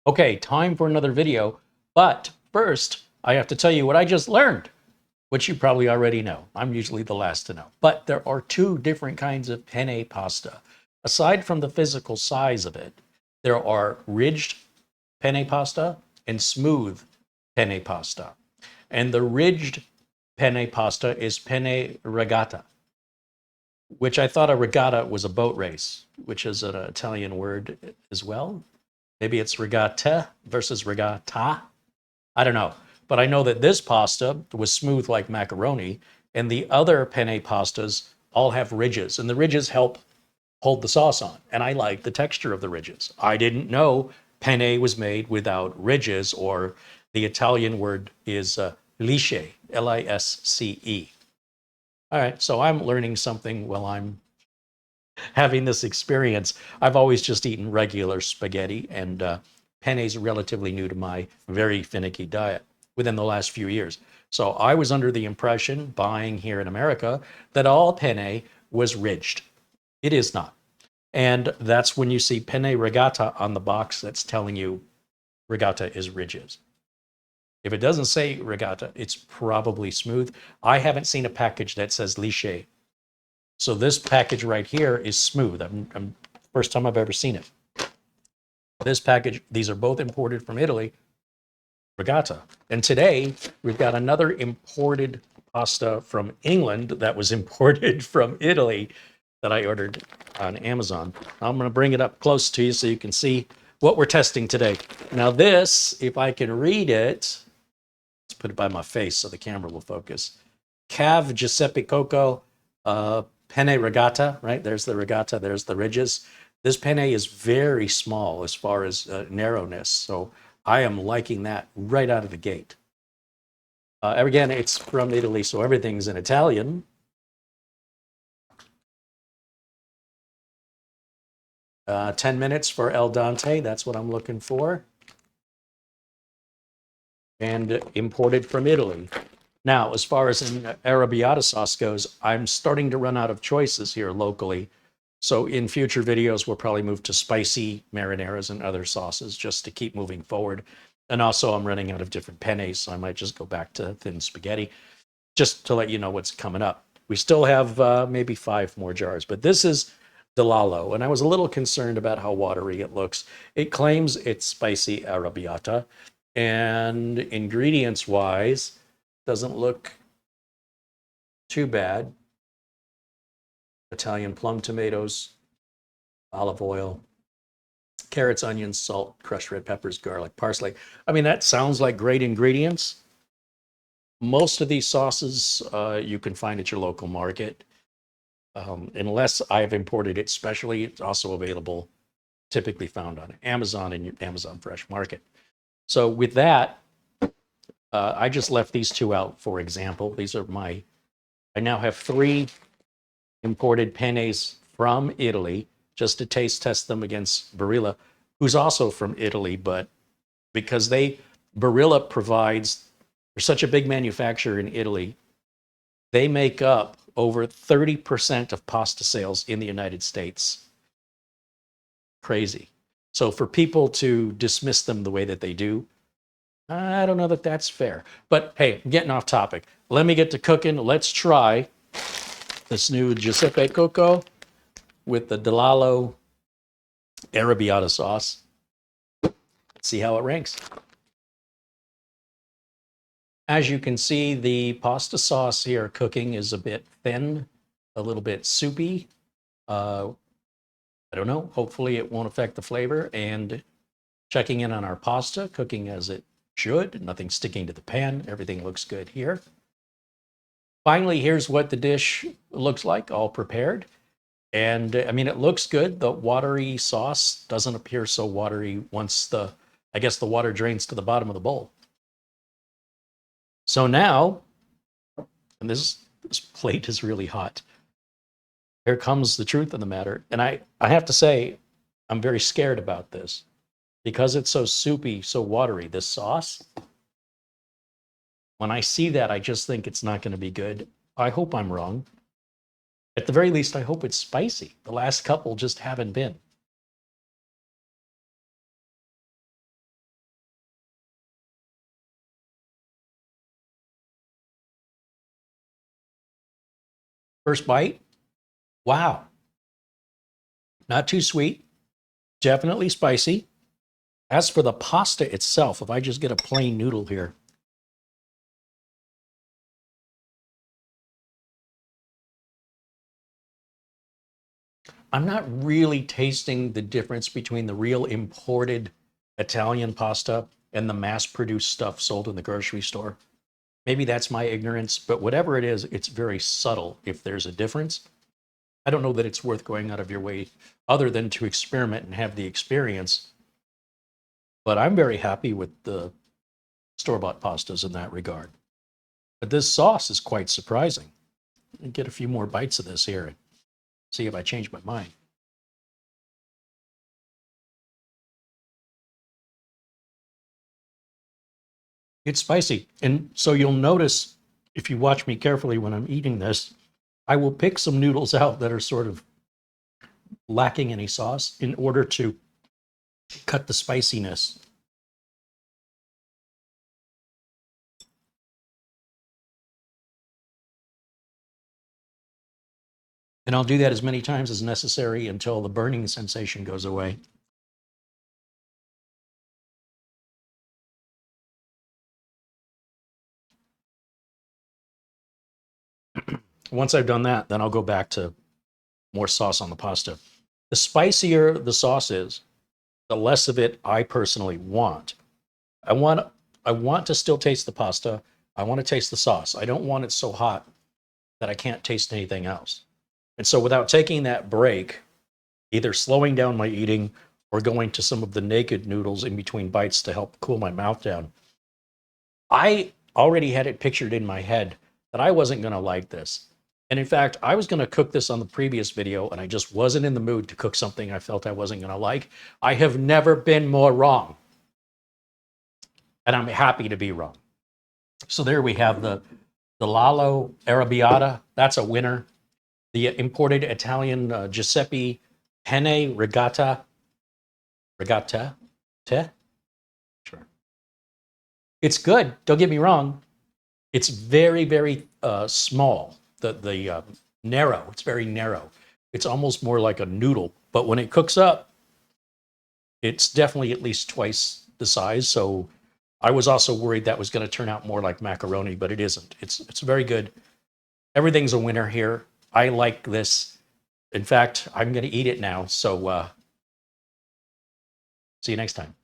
Okay, time for another video, but first I have to tell you what I just learned, which you probably already know. I'm usually the last to know. But there are two different kinds of penne pasta. Aside from the physical size of it, there are ridged penne pasta and smooth penne pasta. And the ridged penne pasta is penne rigata, which I thought a regatta was a boat race, which is an Italian word as well. Maybe it's rigate versus regatta. I don't know. But I know that this pasta was smooth like macaroni, and the other penne pastas all have ridges, and the ridges help hold the sauce on. And I like the texture of the ridges. I didn't know penne was made without ridges, or the Italian word is lisce, L-I-S-C-E. All right, so I'm learning something while I'm having this experience. I've always just eaten regular spaghetti, and penne is relatively new to my very finicky diet within the last few years. So I was under the impression, buying here in America, that all penne was ridged. It is not. And that's when you see penne rigata on the box that's telling you rigata is ridges. If it doesn't say rigata, it's probably smooth. I haven't seen a package that says lisce. So this package right here is smooth. First time I've ever seen it. This package, these are both imported from Italy, Rigate. And today we've got another imported pasta from England that was imported from Italy that I ordered on Amazon. I'm going to bring it up close to you so you can see what we're testing today. Now this, if I can read it, let's put it by my face so the camera will focus. Cav Giuseppe Cocco Penne Rigata, right? There's the Rigata, there's the ridges. This penne is very small as far as narrowness, so I am liking that right out of the gate. Again, it's from Italy, so everything's in Italian. 10 minutes for el dente, that's what I'm looking for. And imported from Italy. Now, as far as an Arrabbiata sauce goes, I'm starting to run out of choices here locally. So in future videos, we'll probably move to spicy marinaras and other sauces just to keep moving forward. And also I'm running out of different pennes, so I might just go back to thin spaghetti, just to let you know what's coming up. We still have maybe 5 more jars, but this is DeLallo, and I was a little concerned about how watery it looks. It claims it's spicy Arrabbiata, and ingredients-wise, doesn't look too bad. Italian plum tomatoes, olive oil, carrots, onions, salt, crushed red peppers, garlic, parsley. I mean, that sounds like great ingredients. Most of these sauces you can find at your local market. Unless I've imported it specially, it's also available, typically found on Amazon and your Amazon Fresh Market. So with that, I just left these two out for example. These are I now have 3 imported pennes from Italy just to taste test them against Barilla, who's also from Italy, but because Barilla provides, they're such a big manufacturer in Italy, they make up over 30% of pasta sales in the United States. Crazy. So for people to dismiss them the way that they do, I don't know that that's fair. But hey, I'm getting off topic. Let me get to cooking. Let's try this new Giuseppe Cocco with the DeLallo Arrabiata sauce. Let's see how it ranks. As you can see, the pasta sauce here cooking is a bit thin, a little bit soupy. I don't know. Hopefully it won't affect the flavor. And checking in on our pasta, cooking as it should. Nothing sticking to the pan. Everything looks good here. Finally, here's what the dish looks like, all prepared. And I mean, it looks good. The watery sauce doesn't appear so watery once I guess the water drains to the bottom of the bowl. So now, and this plate is really hot. Here comes the truth of the matter. And I have to say, I'm very scared about this because it's so soupy, so watery. This sauce, when I see that, I just think it's not going to be good. I hope I'm wrong. At the very least, I hope it's spicy. The last couple just haven't been. First bite, wow. Not too sweet, definitely spicy. As for the pasta itself, if I just get a plain noodle here, I'm not really tasting the difference between the real imported Italian pasta and the mass-produced stuff sold in the grocery store. Maybe that's my ignorance, but whatever it is, it's very subtle if there's a difference. I don't know that it's worth going out of your way other than to experiment and have the experience. But I'm very happy with the store-bought pastas in that regard. But this sauce is quite surprising. I'll get a few more bites of this here and see if I change my mind. It's spicy. And so you'll notice if you watch me carefully when I'm eating this, I will pick some noodles out that are sort of lacking any sauce in order to cut the spiciness. And I'll do that as many times as necessary until the burning sensation goes away. Once I've done that, then I'll go back to more sauce on the pasta. The spicier the sauce is, the less of it I personally want. I want I want to still taste the pasta. I want to taste the sauce. I don't want it so hot that I can't taste anything else. And so without taking that break, either slowing down my eating or going to some of the naked noodles in between bites to help cool my mouth down, I already had it pictured in my head that I wasn't going to like this. And in fact, I was going to cook this on the previous video, and I just wasn't in the mood to cook something I felt I wasn't going to like. I have never been more wrong. And I'm happy to be wrong. So there we have the DeLallo Arrabiata. That's a winner. The imported Italian Giuseppe Penne Rigate, te? Sure. It's good. Don't get me wrong. It's very, very small. The narrow. It's very narrow. It's almost more like a noodle. But when it cooks up, it's definitely at least twice the size. So I was also worried that was going to turn out more like macaroni, but it isn't. It's very good. Everything's a winner here. I like this. In fact, I'm going to eat it now. So see you next time.